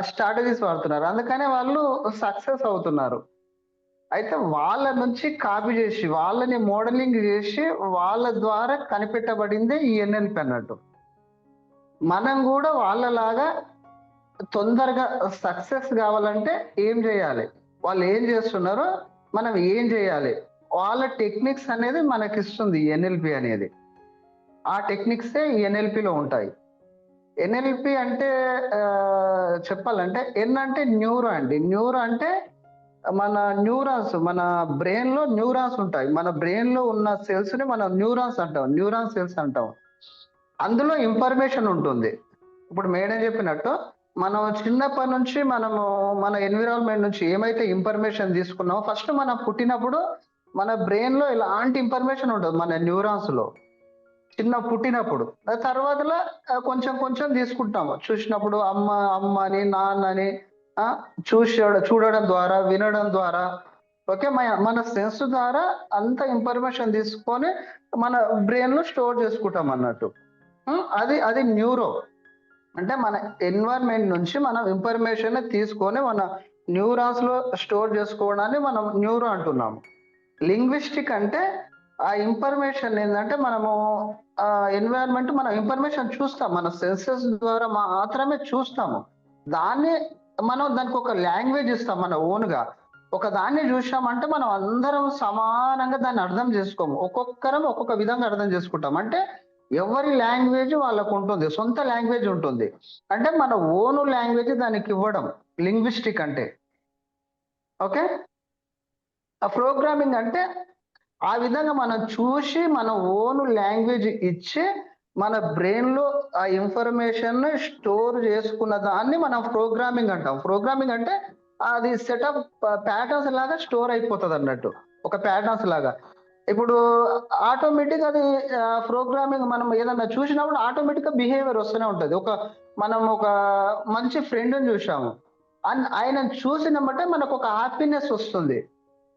స్ట్రాటజీస్ వాడుతున్నారు. అందుకనే వాళ్ళు సక్సెస్ అవుతున్నారు. అయితే వాళ్ళ నుంచి కాపీ చేసి, వాళ్ళని మోడలింగ్ చేసి, వాళ్ళ ద్వారా కనిపెట్టబడిందే ఈ ఎన్ఎల్పి అన్నట్టు. మనం కూడా వాళ్ళలాగా తొందరగా సక్సెస్ కావాలంటే ఏం చేయాలి? వాళ్ళు ఏం చేస్తున్నారో మనం ఏం చేయాలి? వాళ్ళ టెక్నిక్స్ అనేది మనకిస్తుంది ఎన్ఎల్పి అనేది. ఆ టెక్నిక్సే ఈ ఎన్ఎల్పిలో ఉంటాయి. ఎన్ఎల్పి అంటే చెప్పాలంటే ఎన్ అంటే న్యూరో అండి. న్యూరో అంటే మన న్యూరాన్స్, మన బ్రెయిన్ లో న్యూరాన్స్ ఉంటాయి. మన బ్రెయిన్ లో ఉన్న సెల్స్ ని మనం న్యూరాన్స్ అంటాం, న్యూరాన్ సెల్స్ అంటాం. అందులో ఇన్ఫర్మేషన్ ఉంటుంది. ఇప్పుడు మేడం చెప్పినట్టు మనం చిన్నప్పటి నుంచి మన ఎన్విరాన్మెంట్ నుంచి ఏమైతే ఇన్ఫర్మేషన్ తీసుకున్నామో, ఫస్ట్ మనం పుట్టినప్పుడు మన బ్రెయిన్ లో ఎలాంటి ఇన్ఫర్మేషన్ ఉంటుంది మన న్యూరాన్స్ లో, పుట్టినప్పుడు. ఆ తర్వాతలో కొంచెం కొంచెం తీసుకుంటాము. చూసినప్పుడు అమ్మ అని, నాన్న అని, చూడడం ద్వారా, వినడం ద్వారా, ఓకే, మన సెన్స్ ద్వారా అంత ఇన్ఫర్మేషన్ తీసుకొని మన బ్రెయిన్ లో స్టోర్ చేసుకుంటాం అన్నట్టు. అది అది న్యూరో. అంటే మన ఎన్వైరన్మెంట్ నుంచి మనం ఇన్ఫర్మేషన్ తీసుకొని మన న్యూరాన్స్ లో స్టోర్ చేసుకోవడాన్ని మనం న్యూరో అంటున్నాము. లింగ్విస్టిక్ అంటే ఆ ఇన్ఫర్మేషన్ ఏంటంటే మనము ఎన్వైరన్మెంట్, మనం ఇన్ఫర్మేషన్ చూస్తాం, మన సెన్సెస్ ద్వారా మాత్రమే చూస్తాము. దాన్ని మనం దానికి ఒక లాంగ్వేజ్ ఇస్తాం మన ఓన్ గా. ఒక దాన్ని చూసామంటే మనం అందరం సమానంగా దాన్ని అర్థం చేసుకోము. ఒక్కొక్కరం ఒక్కొక్క విధంగా అర్థం చేసుకుంటాం. అంటే ఎవరి లాంగ్వేజ్ వాళ్ళకు ఉంటుంది, సొంత లాంగ్వేజ్ ఉంటుంది. అంటే మన ఓన్ లాంగ్వేజ్ దానికి ఇవ్వడం లింగ్విస్టిక్ అంటే. ఓకే, ఆ ప్రోగ్రామింగ్ అంటే ఆ విధంగా మనం చూసి మన ఓన్ లాంగ్వేజ్ ఇచ్చి మన బ్రెయిన్ లో ఆ ఇన్ఫర్మేషన్ స్టోర్ చేసుకున్న దాన్ని మనం ప్రోగ్రామింగ్ అంటాం. ప్రోగ్రామింగ్ అంటే అది సెటప్ ప్యాటర్న్స్ లాగా స్టోర్ అయిపోతుంది అన్నట్టు, ఒక ప్యాటర్న్స్ లాగా. ఇప్పుడు ఆటోమేటిక్ అది ప్రోగ్రామింగ్ మనం ఏదన్నా చూసినప్పుడు ఆటోమేటిక్ గా బిహేవియర్ వస్తూనే ఉంటది. మనం ఒక మంచి ఫ్రెండ్ని చూసాము, ఆయన చూసినమంటే మనకు ఒక హ్యాపీనెస్ వస్తుంది.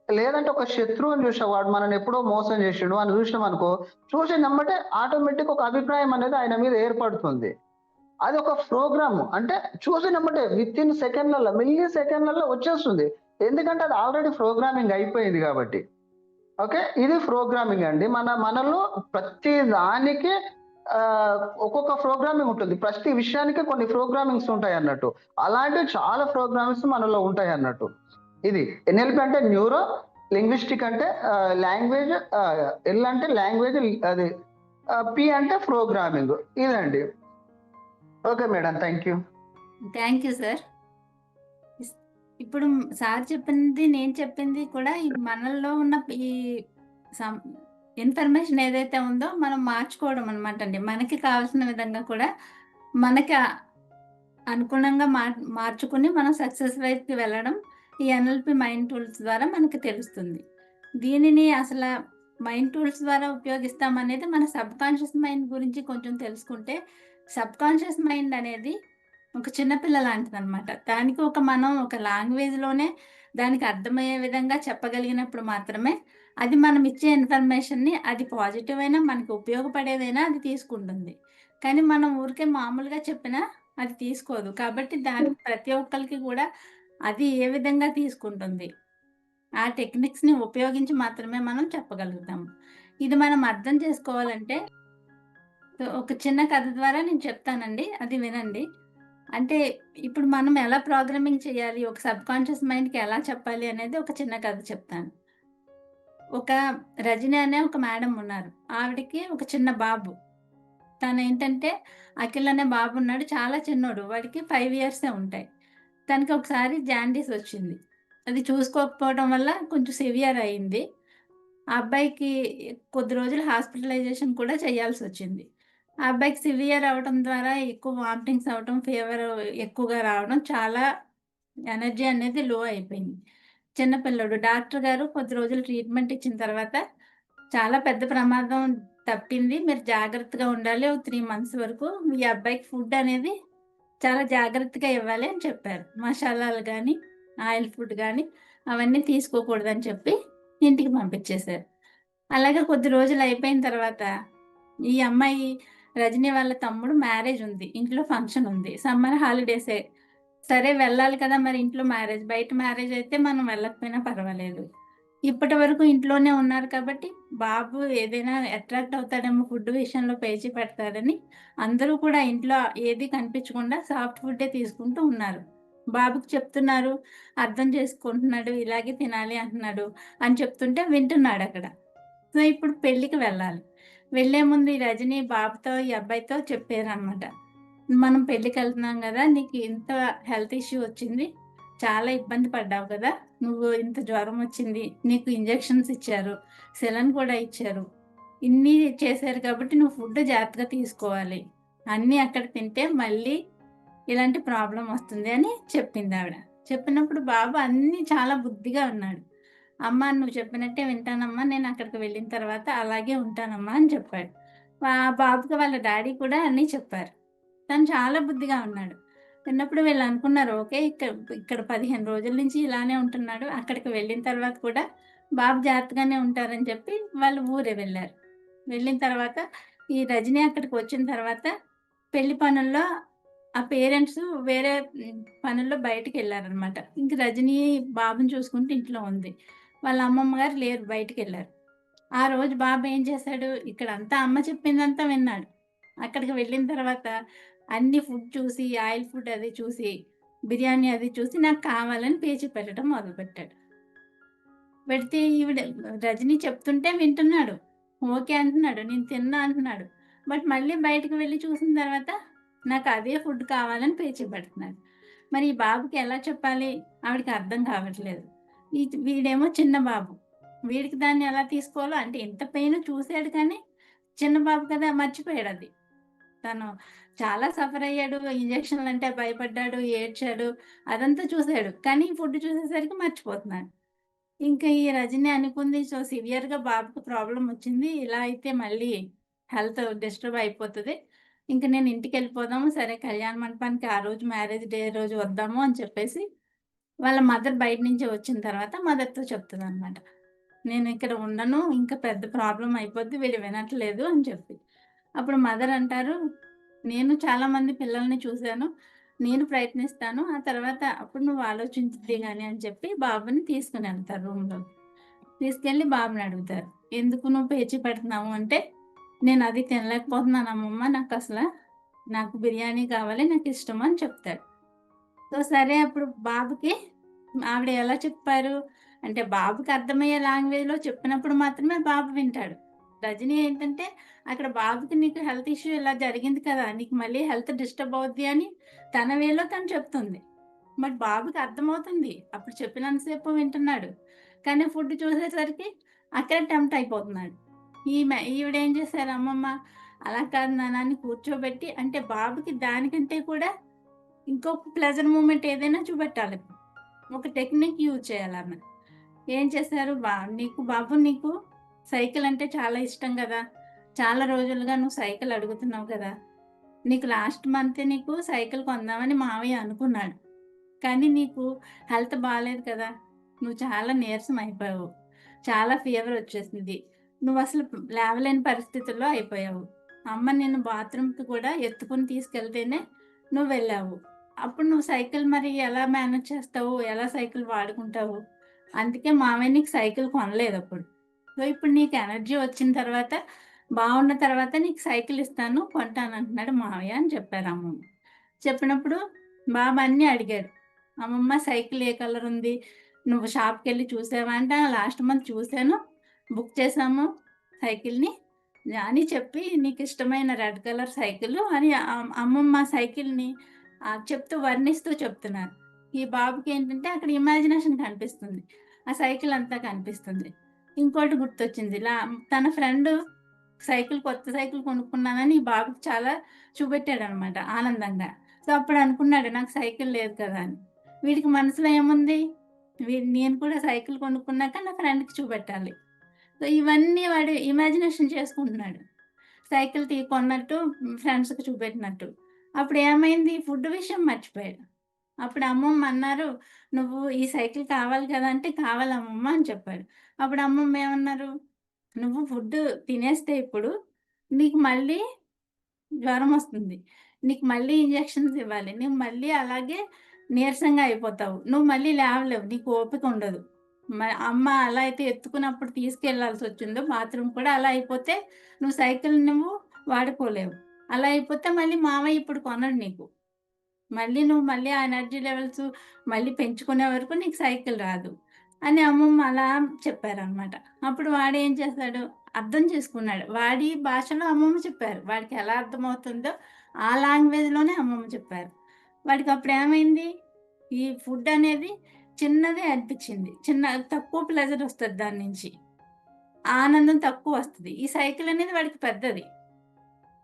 లేదంటే ఒక శత్రువుని చూసాం, వాడు మనల్ని ఎప్పుడో మోసం చేసిండు అని చూసినాం అనుకో, చూసి నమ్మటే ఆటోమేటిక్ ఒక అభిప్రాయం అనేది ఆయన మీద ఏర్పడుతుంది. అది ఒక ప్రోగ్రామ్. అంటే చూసి నమ్మటే విత్ ఇన్ సెకండ్లలో, మిల్లీ సెకండ్లలో వచ్చేస్తుంది. ఎందుకంటే అది ఆల్రెడీ ప్రోగ్రామింగ్ అయిపోయింది కాబట్టి. ఓకే, ఇది ప్రోగ్రామింగ్ అండి. మనలో ప్రతి దానికి ఒక్కొక్క ప్రోగ్రామింగ్ ఉంటుంది. ప్రతి విషయానికి కొన్ని ప్రోగ్రామింగ్స్ ఉంటాయి అన్నట్టు. అలాంటివి చాలా ప్రోగ్రామింగ్స్ మనలో ఉంటాయి అన్నట్టు. ఇది ఎన్ఎల్పి అంటే న్యూరో, లింగ్విస్టిక్ అంటే లాంగ్వేజ్, ఎల్ అంటే లాంగ్వేజ్, అది పి అంటే ప్రోగ్రామింగ్. ఇదండి. Okay madam, thank you. Thank you sir. ఇప్పుడు సార్ చెప్పింది, నేను చెప్పింది కూడా మనల్లో ఉన్న ఈ ఇన్ఫర్మేషన్ ఏదైతే ఉందో మనం మార్చుకోవడం అనమాట అండి. మనకి కావాల్సిన విధంగా కూడా మనకి అనుగుణంగా మార్చుకుని మనం సక్సెస్ వైపుకి వెళ్ళడం ఈ ఎన్ఎల్‌పి మైండ్ టూల్స్ ద్వారా మనకి తెలుస్తుంది. దీనిని మైండ్ టూల్స్ ద్వారా ఉపయోగిస్తామనేది మన సబ్‌కాన్షియస్ మైండ్ గురించి కొంచెం తెలుసుకుంటే, సబ్‌కాన్షియస్ మైండ్ అనేది ఒక చిన్న పిల్ల లాంటిదనమాట. దానికి మనం ఒక లాంగ్వేజ్‌లోనే దానికి అర్థమయ్యే విధంగా చెప్పగలిగినప్పుడు మాత్రమే, అది మనం ఇచ్చే ఇన్ఫర్మేషన్‌ని అది పాజిటివ్ అయినా, మనకు ఉపయోగపడేదైనా అది తీసుకుంటుంది. కానీ మనం ఊరికే మామూలుగా చెప్పినా అది తీసుకోదు. కాబట్టి దానికి ప్రతి ఒక్కళ్ళకి కూడా అది ఏ విధంగా తీసుకుంటుంది, ఆ టెక్నిక్స్‌ని ఉపయోగించి మాత్రమే మనం చెప్పగలుగుతాము. ఇది మనం అర్థం చేసుకోవాలంటే ఒక చిన్న కథ ద్వారా నేను చెప్తానండి. అది వినండి. అంటే ఇప్పుడు మనం ఎలా ప్రోగ్రామింగ్ చేయాలి? ఒక సబ్‌కాన్షియస్ మైండ్‌కి ఎలా చెప్పాలి అనేది ఒక చిన్న కథ చెప్తాను. ఒక రజని అనే ఒక మేడమ్ ఉన్నారు. ఆవిడకి ఒక చిన్న బాబు. తనేంటంటే అఖిల్ అనే బాబున్నాడు. చాలా చిన్నోడు. వాడికి 5 ఇయర్సే ఉంటాయి. తనకి ఒకసారి జాండీస్ వచ్చింది. అది చూసుకోకపోవడం వల్ల కొంచెం సివియర్ అయింది. ఆ అబ్బాయికి కొద్ది రోజులు హాస్పిటలైజేషన్ కూడా చేయాల్సొచ్చింది. ఆ అబ్బాయికి సివియర్ అవ్వటం ద్వారా ఎక్కువ వామిటింగ్స్ అవ్వటం, ఫీవర్ ఎక్కువగా రావడం, చాలా ఎనర్జీ అనేది లో అయిపోయింది. చిన్న పిల్లోడు. డాక్టర్ గారు కొద్ది రోజులు ట్రీట్మెంట్ ఇచ్చిన తర్వాత, చాలా పెద్ద ప్రమాదం తప్పింది. మీరు జాగ్రత్తగా ఉండాలి. ఓ 3 మంత్స్ వరకు మీ అబ్బాయికి ఫుడ్ అనేది చాలా జాగ్రత్తగా ఇవ్వాలి అని చెప్పారు. మసాలాలు గానీ, ఆయిల్ ఫుడ్ గానీ అవన్నీ తీసుకోకూడదని చెప్పి ఇంటికి పంపించేశారు. అలాగే కొద్ది రోజులు అయిపోయిన తర్వాత ఈ అమ్మాయి రజనీ వాళ్ళ తమ్ముడు మ్యారేజ్ ఉంది. ఇంట్లో ఫంక్షన్ ఉంది. సమ్మర్ హాలిడేసే. సరే వెళ్ళాలి కదా! మరి ఇంట్లో మ్యారేజ్. బయట మ్యారేజ్ అయితే మనం వెళ్ళకపోయినా పర్వాలేదు. ఇప్పటి వరకు ఇంట్లోనే ఉన్నారు కాబట్టి, బాబు ఏదైనా అట్రాక్ట్ అవుతాడేమో ఫుడ్ విషయంలో పేచీ పెడతాడని, అందరూ కూడా ఇంట్లో ఏది కనిపించకుండా సాఫ్ట్ ఫుడ్డే తీసుకుంటూ ఉన్నారు. బాబుకి చెప్తున్నారు, అర్థం చేసుకుంటున్నాడు, ఇలాగే తినాలి అంటున్నాడు అని చెప్తుంటే వింటున్నాడక్కడ. సో, ఇప్పుడు పెళ్ళికి వెళ్ళాలి. వెళ్ళే ముందు ఈ రజని బాబుతో, ఈ అబ్బాయితో చెప్పారనమాట. మనం పెళ్ళికెళ్తున్నాం గదా! నీకు ఇంత హెల్త్ ఇష్యూ వచ్చింది. చాలా ఇబ్బంది పడ్డావు కదా! నువ్వు ఇంత జ్వరమొచ్చింది. నీకు ఇంజెక్షన్స్ ఇచ్చారు. సెలన్ కూడా ఇచ్చారు. ఇన్ని చేశారు కాబట్టి నువ్వు ఫుడ్ జాగ్రత్తగా తీసుకోవాలి. అన్నీ అక్కడ తింటే మళ్ళీ ఇలాంటి ప్రాబ్లమ్ వస్తుంది అని చెప్పిందావిడ. చెప్పినప్పుడు బాబు అన్నీ చాలా బుద్ధిగా ఉన్నాడు. అమ్మ నువ్వు చెప్పినట్టే వింటానమ్మా. నేను అక్కడికి వెళ్ళిన తర్వాత అలాగే ఉంటానమ్మా అని చెప్పాడు. బాబుకి వాళ్ళ డ్యాడీ కూడా అన్నీ చెప్పారు. తను చాలా బుద్ధిగా ఉన్నాడు. విన్నప్పుడు వీళ్ళనుకున్నారు ఓకే. ఇక్కడ 15 రోజుల నుంచి ఇలానే ఉంటున్నాడు. అక్కడికి వెళ్ళిన తర్వాత కూడా బాబు జాగ్రత్తగానే ఉంటారని చెప్పి వాళ్ళు ఊరే వెళ్లారు. వెళ్ళిన తర్వాత ఈ రజని అక్కడికి వచ్చిన తర్వాత పెళ్లి పనుల్లో ఆ పేరెంట్స్ వేరే పనుల్లో బయటికెళ్లారనమాట. ఇంక రజని బాబుని చూసుకుంటూ ఇంట్లో ఉంది. వాళ్ళ అమ్మమ్మ గారు లేరు బయటికెళ్లారు. ఆ రోజు బాబు ఏం చేశాడు, ఇక్కడంతా అమ్మ చెప్పిందంతా విన్నాడు. అక్కడికి వెళ్ళిన తర్వాత అన్ని ఫుడ్ చూసి, ఆయిల్ ఫుడ్ అది చూసి, బిర్యానీ అది చూసి నాకు కావాలని పేచి పెట్టడం మొదలుపెట్టాడు. పెడితే ఈవిడ రజని చెప్తుంటే వింటున్నాడు. ఓకే అంటున్నాడు. నేను తిన్నా అంటున్నాడు. బట్ మళ్ళీ బయటకి వెళ్లి చూసిన తర్వాత నాకు అదే ఫుడ్ కావాలని పేచి పెడుతున్నాడు. మరి ఈ బాబుకి ఎలా చెప్పాలి? ఆవిడకి అర్థం కావట్లేదు. వీడేమో చిన్న బాబు. వీడికి దాన్ని ఎలా తీసుకోవాలో అంటే ఇంత పెయిన్ చూసాడు కానీ, చిన్న బాబు కదా మర్చిపోయాడది. తను చాలా సఫర్ అయ్యాడు. ఇంజెక్షన్‌లంటే భయపడ్డాడు, ఏడ్చాడు. అదంతా చూసాడు. కానీ ఫుడ్ చూసేసరికి మర్చిపోతున్నాడు. ఇంకా ఈ రజని అనుకుంది సో సివియర్‌గా బాబుకి ప్రాబ్లమ్ వచ్చింది. ఇలా అయితే మళ్ళీ హెల్త్ డిస్టర్బ్ అయిపోతది. ఇంక నేను ఇంటికెళ్ళిపోదాము. సరే కళ్యాణ మండపానికి ఆ రోజు మ్యారేజ్ డే రోజు వద్దాము అని చెప్పేసి వాళ్ళ మదర్ బయట నుంచి వచ్చిన తర్వాత మదర్‌తో చెప్తదనమాట. నేను ఇక్కడ ఉండను. ఇంకా పెద్ద ప్రాబ్లమ్ అయిపోద్ది. వీడు వినట్లేదు అని చెప్పి. అప్పుడు మదర్ అంటారు, "నేను చాలామంది పిల్లల్ని చూసాను. నేను ప్రయత్నిస్తాను. ఆ తర్వాత అప్పుడు నువ్వు ఆలోచించుద్ది గాని" అని చెప్పి బాబుని తీసుకొనెళ్తారు రూమ్‌లోకి. తీసుకెళ్ళి బాబుని అడుగుతారు. "ఎందుకు నువ్వు పేచీ పెడుతున్నావు?" అంటే, "నేను అది తినలేకపోతున్నాను అమ్మమ్మ. నాకు బిర్యానీ కావాలి. నాకిష్టం" అని చెప్తాడు. సో, సరే అప్పుడు బాబుకి ఆవిడ ఎలా చెప్పారు? అంటే బాబుకి అర్థమయ్యే లాంగ్వేజ్‌లో చెప్పినప్పుడు మాత్రమే బాబు వింటాడు. రజని ఏంటంటే అక్కడ బాబుకి నీకు హెల్త్ ఇష్యూ ఇలా జరిగింది కదా! నీకు మళ్ళీ హెల్త్ డిస్టర్బ్ అవుద్ది అని తన వేలో తను చెప్తుంది. బట్ బాబుకి అర్థమవుతుంది. అప్పుడు చెప్పినంత సేపు వింటున్నాడు. కానీ ఫుడ్ చూసేసరికి అక్కడే టెంప్ట్ అయిపోతున్నాడు. ఈవిడేం చేశారు అమ్మమ్మ, అలా కాదు నాన్న అని కూర్చోబెట్టి అంటే బాబుకి దానికంటే కూడా ఇంకొక ప్లెజర్ మూమెంట్ ఏదైనా చూపెట్టాలి. ఒక టెక్నిక్ యూజ్ చేయాలామె. ఏం చేశారు, నీకు సైకిల్ అంటే చాలా ఇష్టం గదా! చాలా రోజులుగా నువ్వు సైకిల్ అడుగుతున్నావు కదా! నీకు లాస్ట్ మంతే సైకిల్ కొందామని మావయ్య అనుకున్నాడు. కానీ నీకు హెల్త్ బాలేదు కదా! నువ్వు చాలా నీరసం అయిపోయావు. చాలా ఫీవర్ వచ్చేసింది. నువ్వసలు లేవలేని పరిస్థితుల్లో అయిపోయావు. అమ్మ నిన్ను బాత్రూమ్‌కి కూడా ఎత్తుకొని తీసుకెళ్తేనే నువ్వెళ్ళావు. అప్పుడు నువ్వు సైకిల్ మరి ఎలా మేనేజ్ చేస్తావు? ఎలా సైకిల్ వాడుకుంటావు? అందుకే మామయ్య నీకు సైకిల్ కొనలేదప్పుడు. సో, ఇప్పుడు నీకు ఎనర్జీ వచ్చిన తర్వాత, బావున్న తర్వాత నీకు సైకిల్ ఇస్తాను, కొంటానంటున్నాడు మావయ్య అని చెప్పారు అమ్మమ్మ. చెప్పినప్పుడు బాబు అన్నీ అడిగాడు. అమ్మమ్మ సైకిల్ ఏ కలర్ ఉంది? నువ్వు షాప్‌కెళ్ళి చూసావా అంటే, "ఆ! లాస్ట్ మంత్ చూసాను. బుక్ చేశాము సైకిల్‌ని" అని చెప్పి, "నీకిష్టమైన రెడ్ కలర్ సైకిలు" అని అమ్మమ్మ సైకిల్‌ని చెప్తూ వర్ణిస్తూ చెప్తున్నారు. ఈ బాబుకేంటంటే అక్కడ ఇమాజినేషన్ కనిపిస్తుంది. ఆ సైకిల్ అంతా కనిపిస్తుంది. ఇంకోటి గుర్తొచ్చింది. తన ఫ్రెండు కొత్త సైకిల్ కొనుక్కున్నానని ఈ బాబుకి చాలా చూపెట్టాడనమాట ఆనందంగా. సో, అప్పుడు అనుకున్నాడు నాకు సైకిల్ లేదు కదా అని. వీడికి మనసులో ఏముంది? నేను కూడా సైకిల్ కొనుక్కున్నాక నా ఫ్రెండ్‌కి చూపెట్టాలి. సో, ఇవన్నీ వాడు ఇమాజినేషన్ చేసుకుంటున్నాడు. సైకిల్ కొన్నట్టు ఫ్రెండ్స్‌కి చూపెట్టినట్టు. అప్పుడేమైంది ఫుడ్ విషయం మర్చిపోయాడు. అప్పుడు అమ్మమ్మ అన్నారు, "నువ్వు ఈ సైకిల్ కావాలి కదా!" అంటే, "కావాలి అమ్మమ్మ" అని చెప్పాడు. అప్పుడు అమ్మమ్మ ఏమన్నారు, "నువ్వు ఫుడ్ తినేస్తే ఇప్పుడు నీకు మళ్ళీ జ్వరమొస్తుంది. నీకు మళ్ళీ ఇంజెక్షన్స్ ఇవ్వాలి. నువ్వు మళ్ళీ అలాగే నీరసంగా అయిపోతావు. నువ్వు మళ్ళీ లేవలేవు. నీకు ఓపిక ఉండదు. అమ్మ అలా అయితే ఎత్తుకున్నప్పుడు తీసుకెళ్ళాల్సొచ్చిందో బాత్రూమ్ కూడా అలా అయిపోతే నువ్వు వాడుకోలేవు. అలా అయిపోతే మళ్ళీ మావయ్య ఇప్పుడు కొనడు నీకు. మళ్ళీ ఆ ఎనర్జీ లెవెల్స్ మళ్ళీ పెంచుకునే వరకు నీకు సైకిల్ రాదు" అని అమ్మమ్మ అలా చెప్పారనమాట. అప్పుడు వాడేం చేశాడు, అర్థం చేసుకున్నాడు. వాడి భాషలో అమ్మమ్మ చెప్పారు. వాడికి ఎలా అర్థమవుతుందో ఆ లాంగ్వేజ్‌లోనే అమ్మమ్మ చెప్పారు. వాడికప్పుడేమైంది, ఈ ఫుడ్ అనేది చిన్నదే అనిపిచ్చింది. తక్కువ ప్లెజర్ ఒస్తది దాని నుంచి. ఆనందం తక్కువొస్తది. ఈ సైకిల్ అనేది వాడికి పెద్దది.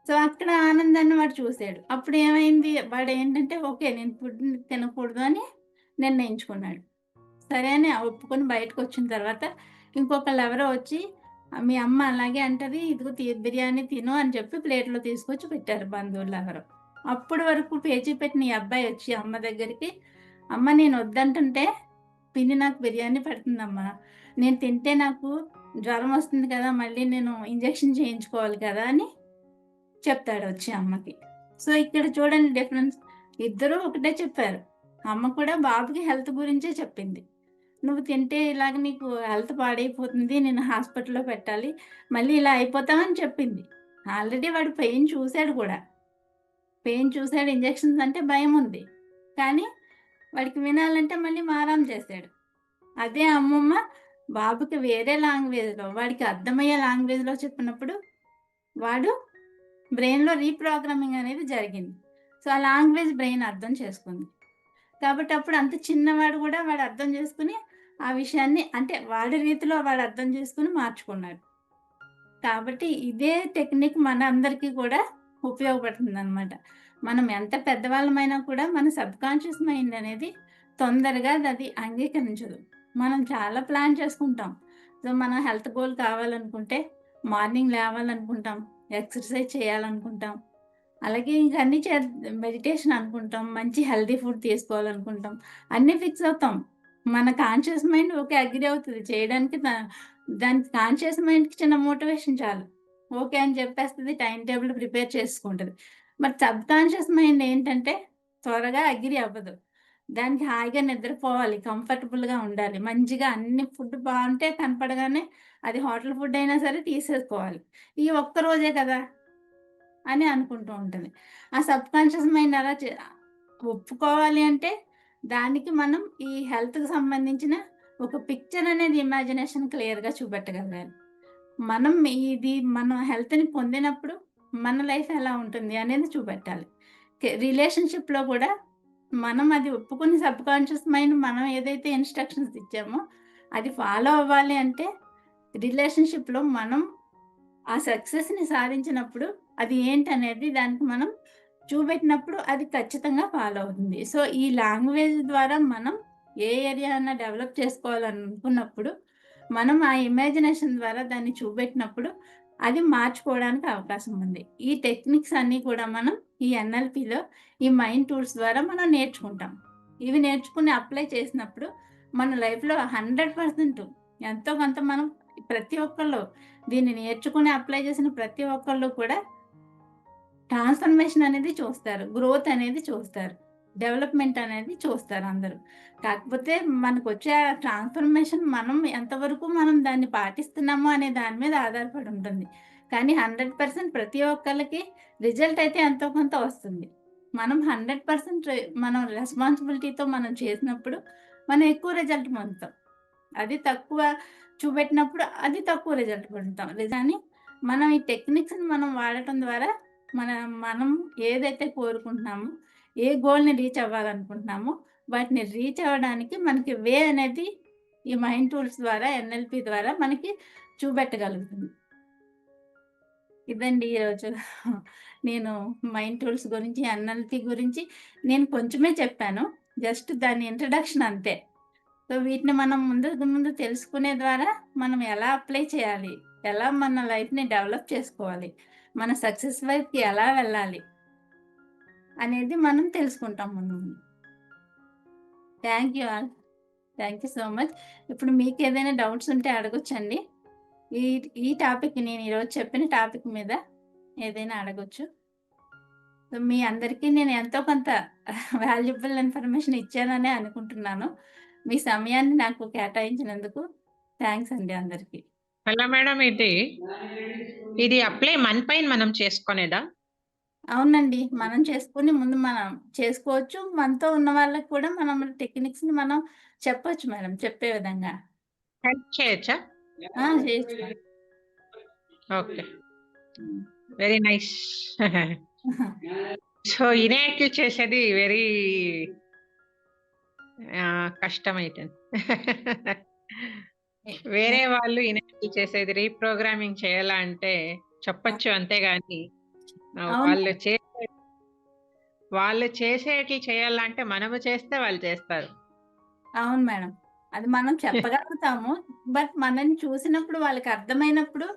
సో, అక్కడ ఆనందాన్ని వాడు చూసాడు. అప్పుడేమైంది, వాడేంటంటే ఓకే. నేను ఫుడ్ తినకూడదు అని నిర్ణయించుకున్నాడు. సరే అని ఒప్పుకొని బయటకొచ్చిన తర్వాత ఇంకొకళ్ళెవరో వచ్చి "మీ అమ్మ అలాగే అంటది. ఇదిగో బిర్యానీ తిను" అని చెప్పి ప్లేట్‌లో తీసుకొచ్చి పెట్టారు బంధువులెవరో. అప్పటి వరకు పేచీ పెట్టిన ఈ అబ్బాయి వచ్చి అమ్మ దగ్గరికి, "అమ్మ నేను వద్దంటుంటే పిన్ని నాకు బిర్యానీ పెడుతుందమ్మా. నేను తింటే నాకు జ్వరం వస్తుంది కదా! మళ్ళీ నేను ఇంజెక్షన్ చేయించుకోవాలి కదా!" అని చెప్తాడొచ్చి అమ్మకి. సో, ఇక్కడ చూడండి డిఫరెన్స్. ఇద్దరూ ఒకటే చెప్పారు. అమ్మ కూడా బాబుకి హెల్త్ గురించే చెప్పింది. "నువ్వు తింటే ఇలాగ నీకు హెల్త్ పాడైపోతుంది. నిన్ను హాస్పిటల్‌లో పెట్టాలి. మళ్ళీ ఇలా అయిపోతావని" చెప్పింది. ఆల్రెడీ వాడు పెయిన్ చూసాడు కూడా. పెయిన్ చూసాడు. ఇంజెక్షన్స్ అంటే భయముంది. కానీ వాడికి వినాలంటే మళ్ళీ మారాం చేసాడు. అదే అమ్మమ్మ బాబుకి వేరే లాంగ్వేజ్‌లో వాడికి అర్థమయ్యే లాంగ్వేజ్‌లో చెప్పినప్పుడు వాడు బ్రెయిన్‌లో రీప్రోగ్రామింగ్ అనేది జరిగింది. సో, ఆ లాంగ్వేజ్ బ్రెయిన్ అర్థం చేసుకుంది. కాబట్టి అప్పుడు అంత చిన్నవాడు గూడా వాడు అర్థం చేసుకొని, ఆ విషయాన్ని అంటే వాడి రీతిలో వాడు అర్థం చేసుకొని మార్చుకున్నాడు. కాబట్టి ఇదే టెక్నిక్ మనందరికీ కూడా ఉపయోగపడుతుందనమాట. మనం ఎంత పెద్దవాళ్ళమైనా కూడా మన సబ్‌కాన్షియస్ మైండ్ అనేది తొందరగా అది అంగీకరించదు. మనం చాలా ప్లాన్ చేసుకుంటాం. సో, మనం హెల్త్ గోల్ కావాలనుకుంటే మార్నింగ్ లేవాలనుకుంటాం, ఎక్సర్‌సైజ్ చేయాలనుకుంటాం. అలాగే ఇంక అన్నీ మెడిటేషన్ అనుకుంటాం, మంచి హెల్తీ ఫుడ్ తీసుకోవాలనుకుంటాం. అన్నీ ఫిక్స్ అవుతాం. మన కాన్షియస్ మైండ్ ఓకే. అగ్రీ అవుతది చేయడానికి. దానికి కాన్షియస్ మైండ్‌కి చిన్న మోటివేషన్ చాలు. ఓకే అని చెప్పేస్తది. టైమ్ టేబుల్ ప్రిపేర్ చేసుకుంటది. మరి సబ్‌కాన్షియస్ మైండ్ ఏంటంటే త్వరగా అగ్రీ అవ్వదు. దానికి హాయిగా నిద్రపోవాలి, కంఫర్టబుల్‌గా ఉండాలి. మంచిగా అన్ని ఫుడ్ బావుంటే కనపడగానే అది హోటల్ ఫుడ్ అయినా సరే తీసేసుకోవాలి. ఈ ఒక్క రోజే కదా! అని అనుకుంటూ ఉంటది. ఆ సబ్‌కాన్షియస్ మైండ్ అలా ఒప్పుకోవాలి అంటే దానికి మనం ఈ హెల్త్‌కి సంబంధించిన ఒక పిక్చర్ అనేది ఇమాజినేషన్ క్లియర్‌గా చూపెట్టగలగాలి. మనం హెల్త్‌ని పొందినప్పుడు మన లైఫ్ ఎలా ఉంటుంది అనేది చూపెట్టాలి. రిలేషన్‌షిప్‌లో కూడా మనం అది ఒప్పుకుని సబ్‌కాన్షియస్ మైండ్ మనం ఏదైతే ఇన్‌స్ట్రక్షన్స్ ఇచ్చామో అది ఫాలో అవ్వాలి అంటే రిలేషన్‌షిప్‌లో మనం ఆ సక్సెస్‌ని సాధించినప్పుడు అది ఏంటనేది దానికి మనం చూపెట్టినప్పుడు అది ఖచ్చితంగా ఫాలో అవుతుంది. సో, ఈ లాంగ్వేజ్ ద్వారా మనం ఏ ఏరియా అన్నా డెవలప్ చేసుకోవాలనుకున్నప్పుడు, మనం ఆ ఇమాజినేషన్ ద్వారా దాన్ని చూపెట్టినప్పుడు అది మార్చుకోవడానికి అవకాశం ఉంది. ఈ టెక్నిక్స్ అన్నీ కూడా మనం ఈ ఎన్ఎల్‌పిలో ఈ మైండ్ టూల్స్ ద్వారా మనం నేర్చుకుంటాం. ఇవి నేర్చుకుని అప్లై చేసినప్పుడు మన లైఫ్‌లో 100% ఎంతో కొంత మనం ప్రతి ఒక్కళ్ళు దీన్ని నేర్చుకుని అప్లై చేసిన ప్రతి ఒక్కళ్ళు కూడా ట్రాన్స్‌ఫర్మేషన్ అనేది చూస్తారు. గ్రోత్ అనేది చూస్తారు. డెవలప్‌మెంట్ అనేది చూస్తారు అందరూ. కాకపోతే మనకొచ్చే ఆ ట్రాన్స్‌ఫర్మేషన్ మనం ఎంతవరకు దాన్ని పాటిస్తున్నాము అనే దాని మీద ఆధారపడి ఉంటుంది. కానీ 100% ప్రతి ఒక్కళ్ళకి రిజల్ట్ అయితే ఎంతో కొంత వస్తుంది. మనం 100% మనం రెస్పాన్సిబిలిటీతో మనం చేసినప్పుడు మనం ఎక్కువ రిజల్ట్ పొందుతాం. అది తక్కువ చూపెట్టినప్పుడు అది తక్కువ రిజల్ట్ పొందుతాం. కానీ మనం ఈ టెక్నిక్స్‌ని మనం వాడటం ద్వారా మనం ఏదైతే కోరుకుంటున్నామో, ఏ గోల్‌ని రీచ్ అవ్వాలనుకుంటున్నామో, వాటిని రీచ్ అవ్వడానికి మనకి వే అనేది ఈ మైండ్ టూల్స్ ద్వారా, ఎన్ఎల్‌పి ద్వారా మనకి చూపెట్టగలుగుతుంది. ఇదండి ఈరోజు నేను మైండ్ టూల్స్ గురించి, ఎన్ఎల్‌పి గురించి నేను కొంచెమే చెప్పాను. జస్ట్ దాని ఇంట్రడక్షన్ అంతే. సో, వీటిని మనం ముందు ముందు తెలుసుకునే ద్వారా మనం ఎలా అప్లై చేయాలి? ఎలా మన లైఫ్‌ని డెవలప్ చేసుకోవాలి? మన సక్సెస్ వైపుకి ఎలా వెళ్ళాలి? అనేది మనం తెలుసుకుంటాం ముందు ముందు. Thank you all. Thank you so much. ఇప్పుడు మీకేదైనా డౌట్స్ ఉంటే అడగొచ్చండి. ఈ ఈ టాపిక్ నేను ఈరోజు చెప్పిన టాపిక్ మీద ఏదైనా అడగొచ్చు. సో, మీ అందరికీ నేను ఎంతో కొంత వాల్యుబుల్ ఇన్ఫర్మేషన్ ఇచ్చాననే అనుకుంటున్నాను. మీ సమయాన్ని నాకు కేటాయించినందుకు థాంక్స్ అండి అందరికి. హలో మేడం, ఇది అప్లై మన పైన మనం చేసుకునేదా? అవునండి. మనం చేసుకొని ముందు మనం చేసుకోవచ్చు. మనతో ఉన్న వాళ్ళకి కూడా మనం టెక్నిక్స్‌ని మనం చెప్పొచ్చు మేడం చెప్పే విధంగా. హెల్ప్ చేయొచ్చా? చేయొచ్చు మేడం. ఓకే, హ్మ్. Very nice. సో ఇనాక్టివ్ చేసేది వెరీ కష్టమైతుంది. ఎ వేరే ఎ వాళ్ళు ఇనాక్టివ్ చేసేది రీప్రోగ్రామింగ్ చేయాలా అంటే చెప్పొచ్చు, అంతేగాని అవును వాళ్ళు మేడం. వాళ్ళు చేసేటి చేయాలంటే మనము చేస్తే వాళ్ళు చేస్తారు. అవును మేడం. అది మనం చెప్పగలుగుతాము. బట్ మనల్ని చూసినప్పుడు వాళ్ళకి అర్థమైనప్పుడు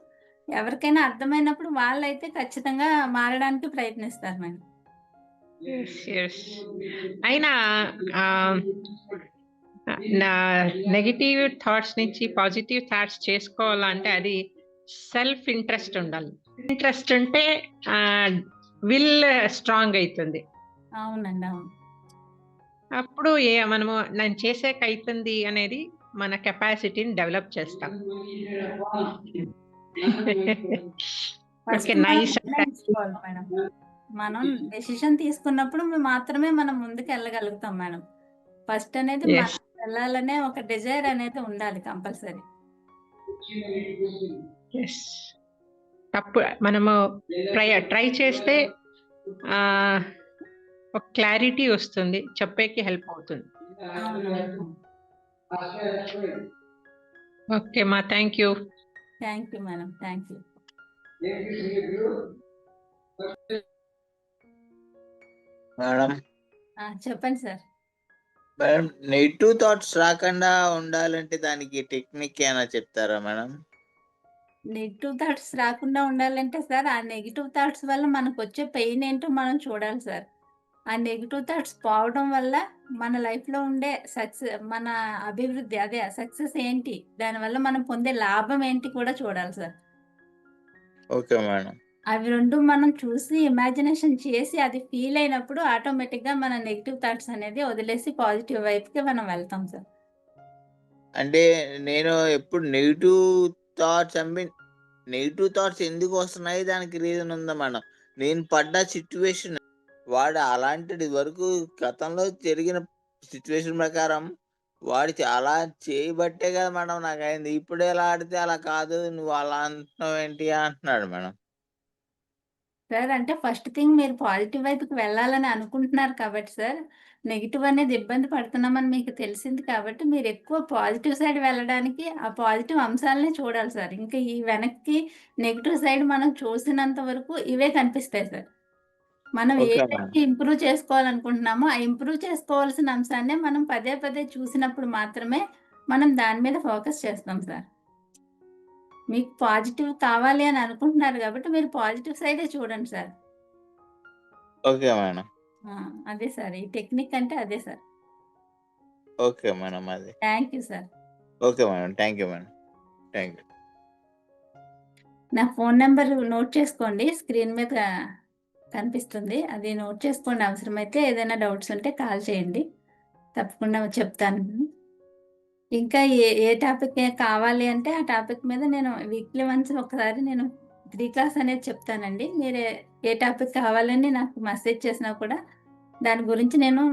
ఎవరికైనా అర్థమైనప్పుడు వాళ్ళైతే ఖచ్చితంగా మారడానికి ప్రయత్నిస్తారు మేడం. Yes. అయినా నా నెగటివ్ థాట్స్ నుంచి పాజిటివ్ థాట్స్ చేసుకోవాలంటే అది సెల్ఫ్ ఇంట్రెస్ట్ ఉండాలి. ఇంట్రెస్ట్ ఉంటే విల్ స్ట్రాంగ్ అవుతుంది. అవునండి. అవును. అప్పుడు మనము నేను చేసేక అవుతుంది అనేది మన కెపాసిటీని డెవలప్ చేస్తాం. ఫస్ట్ ఓకే, మనం నైస్. నిర్ణయించుకోవాలి మేడం. మనం డెసిషన్ తీసుకున్నప్పుడు మాత్రమే మనం ముందుకెళ్ళగలుగుతాం మేడం. ఫస్ట్ అనేది ఎస్, మనం వెళ్ళాలనే ఒక డిజైర్ అనేది ఉండాలి కంపల్సరీ. ఎస్. తప్పు మనము ట్రై చేస్తే ఆ ఒక క్లారిటీ వస్తుంది, చెప్పేకి హెల్ప్ అవుతుంది. అవునవును. ఓకే మా, thank you. Thank you madam. Thank you. Madam చెప్పండి సార్. మేడం నెగిటివ్ థాట్స్ రాకుండా ఉండాలంటే దానికి టెక్నిక్ ఏమైనా చెప్తారా మేడం? నెగెటివ్ థాట్స్ రాకుండా ఉండాలంటే సార్, ఆ నెగెటివ్ థాట్స్ వల్ల మనకొచ్చే పెయిన్ ఏంటో మనం చూడాలి సార్. ఆ నెగెటివ్ థాట్స్ పోవడం వల్ల మన లైఫ్‌లో ఉండే మన అభివృద్ధి అదే సక్సెస్ ఏంటి? దానివల్ల మనం పొందే లాభం ఏంటి కూడా చూడాలి సార్. Okay madam. అవి 2 మనం చూసి ఇమాజినేషన్ చేసి అది ఫీల్ అయినప్పుడు ఆటోమేటిక్‌గా మన నెగెటివ్ థాట్స్ అనేది వదిలేసి పాజిటివ్ వైపుకి మనం వెళ్తాం సార్. అంటే నేను ఎప్పుడు నెగిటివ్ థాట్స్ ఎందుకు వస్తున్నాయి, దానికి రీజన్ ఉందా మేడం? నేను పడ్డ సిచ్యువేషన్, వాడు అలాంటిది వరకు గతంలో జరిగిన సిచ్యువేషన్ ప్రకారం వాడు అలా చేయబట్టే కదా మేడం నాకు అయింది. ఇప్పుడు ఎలా ఆడితే అలా కాదు, నువ్వు అలా అంటున్నావు ఏంటి అంటున్నాడు మేడం. సార్ అంటే ఫస్ట్ థింగ్ మీరు పాజిటివ్ వైపుకి వెళ్ళాలని అనుకుంటున్నారు కాబట్టి సార్, నెగెటివ్ అనేది ఇబ్బంది పడుతున్నామని మీకు తెలిసింది కాబట్టి మీరు ఎక్కువ పాజిటివ్ సైడ్ వెళ్ళడానికి ఆ పాజిటివ్ అంశాలనే చూడాలి సార్. ఇంకా ఈ వెనక్కి నెగెటివ్ సైడ్ మనం చూసినంత వరకు ఇవే కనిపిస్తాయి సార్. మనం ఓకే ఏదైతే మేడం. ఇంప్రూవ్ చేసుకోవాలనుకుంటున్నామో, ఆ ఇంప్రూవ్ చేసుకోవాల్సిన అంశాన్నే మనం పదే పదే చూసినప్పుడు మాత్రమే మనం దాని మీద ఫోకస్ చేస్తాం సార్. మీకు పాజిటివ్ కావాలి అని అనుకుంటున్నారు కాబట్టి మీరు పాజిటివ్ సైడే చూడండి సార్. Okay madam. ఆ! అదే సార్. ఈ టెక్నిక్ అంటే అదే సార్. Okay madam. అది. Thank you sir. Okay madam. Thank you madam. Thank you. నా ఫోను నంబర్ నోట్ చేసుకోండి. స్క్రీన్ మీద కనిపిస్తుంది. అది నోట్ చేసుకోండి. అవసరమైతే ఏదైనా డౌట్స్ ఉంటే కాల్ చేయండి. తప్పకుండా చెప్తాను. ఇంకా ఏ టాపిక్ కావాలి అంటే ఆ టాపిక్ మీద నేను వీక్లీ వన్స్ ఒకసారి నేను ఫ్రీ క్లాస్ అనేది చెప్తానండి. మీరు ఏ టాపిక్ కావాలని నాకు మెసేజ్ చేసినా కూడా దాని గురించి నేను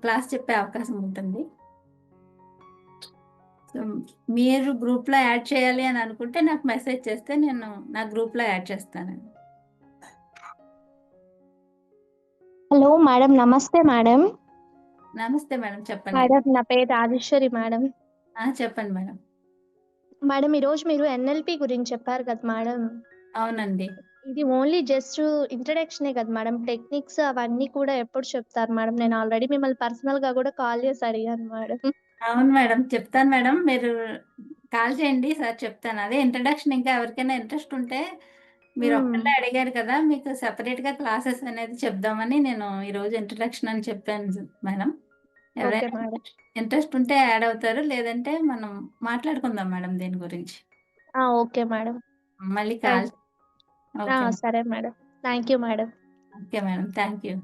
క్లాస్ చెప్పే అవకాశం ఉంటుంది. సో, మీరు గ్రూప్‌లో యాడ్ చేయాలి అని అనుకుంటే నాకు మెసేజ్ చేస్తే నేను నా గ్రూప్‌లో యాడ్ చేస్తానండి. Hello madam. నమస్తే మేడం. నమస్తే మేడం. చెప్పండి. మేడం నా పేరు రాజేశ్వరి మేడం. చెప్పండి మేడం. మేడం ఈరోజు మీరు ఎన్ఎల్‌పి గురించి చెప్పారు కదా మేడం. అవునండి. ఇది ఓన్లీ జస్ట్ ఇంట్రడక్షనే కదా మేడం. టెక్నిక్స్ అవన్నీ కూడా ఎప్పుడు చెప్తారు మేడం? నేను ఆల్రెడీ మిమ్మల్ని పర్సనల్‌గా కూడా కాల్ చేసి అడిగాను మేడం. అవును మేడం. చెప్తాను మేడం. మీరు కాల్ చేయండి. సార్ చెప్తాను. అదే ఇంట్రడక్షన్ ఇంకా ఎవరికైనా ఇంట్రెస్ట్ ఉంటే మీరు ఒక్కళ్ళే అడిగారు కదా! మీకు సెపరేట్‌గా క్లాసెస్ అనేది చెప్దామని నేను ఈరోజు ఇంట్రడక్షన్ అని చెప్పాను మేడం. ఓకే ఎవరైనా మేడం. ఇంట్రెస్ట్ ఉంటే యాడ్ అవుతారు. లేదంటే మనం మాట్లాడుకుందాం మేడం దీని గురించి. Okay madam. మళ్ళీ కాల్ థ్యాంక్ ఓకే. సరే madam. Thank you madam. Okay madam. Thank you.